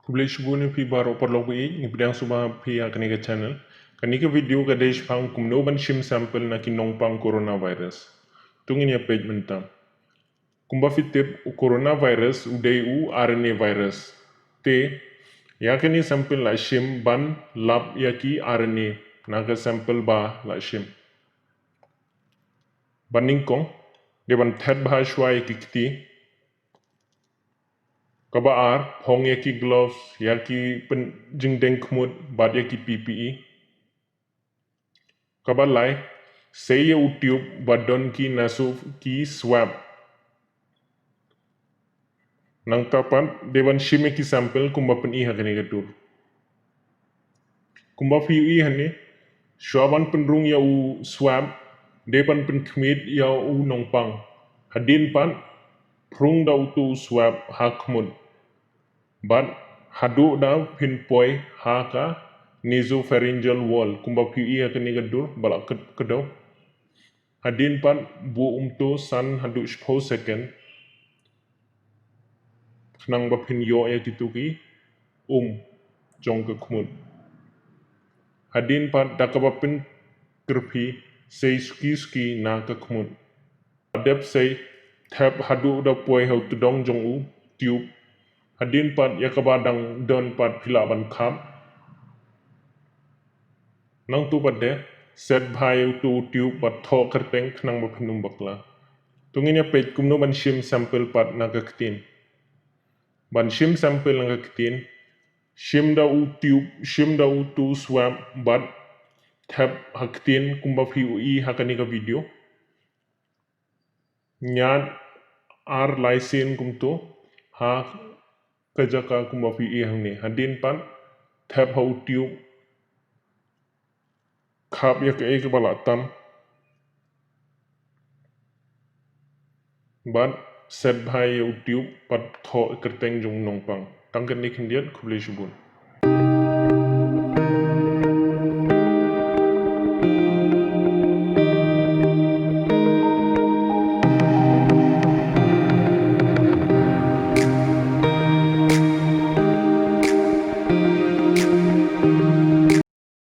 Kublai subuh ni pi baru perlu pi ni bidang suba pi akan ke channel. Kan ni ke video ke dej pang kumno ban shim sample na ki nong pang coronavirus. Tungin ya page mentam. Kumba fitip coronavirus udai u RNA virus. Te ya ke ni sample la shim ban lab ya ki RNA na ke sample ba la shim. Baning kong de ban that bah shwa ya ki kiti. Kaba ar hong ya ki gloves ya ki pen jingdeng kmut bad ya ki PPE. Kaba lai say ya utiup badon ki nasu ki swab. Nang tapan dewan shime ki sample kumba pen i hakane gatur. Kumba fi i hane shwaban penrung ya u swab depan pen kmit ya u nongpang. Hadin pan prung da utu swab hakmut. But hadu da pinpoint haka nasopharyngeal wall kumba pi i hakane gatur balak kedaw. Hadin pan bu umto san hadu 10 second nang bapin yo ya kituki jong ke kmut. Hadin pan dakabapin kerpi say ski na ke kmut. Adep say tap hadu da poi hau tudong jong u tube. Hadin pan yakabadang don pat pilaban kap. Nang tu pade set bhai tu tube pat tho kerteng nang bapinum bakla. Tungin ya page kumno ban shim sample pat na ke ketin. Ban shim sample na ke ketin. Shim da u tube, shim da u tu swab bat tab haktin kumba fi ui hakani ka video. Nyan ar lysin kumto ha kajaka kumba fi i hangni. Hadin pan tab ha u tube khap ya ke ek balatan. Bat set bhai ya u tube pat tho kerteng jong nongpang. Tangkan ni kendiat kublai subun.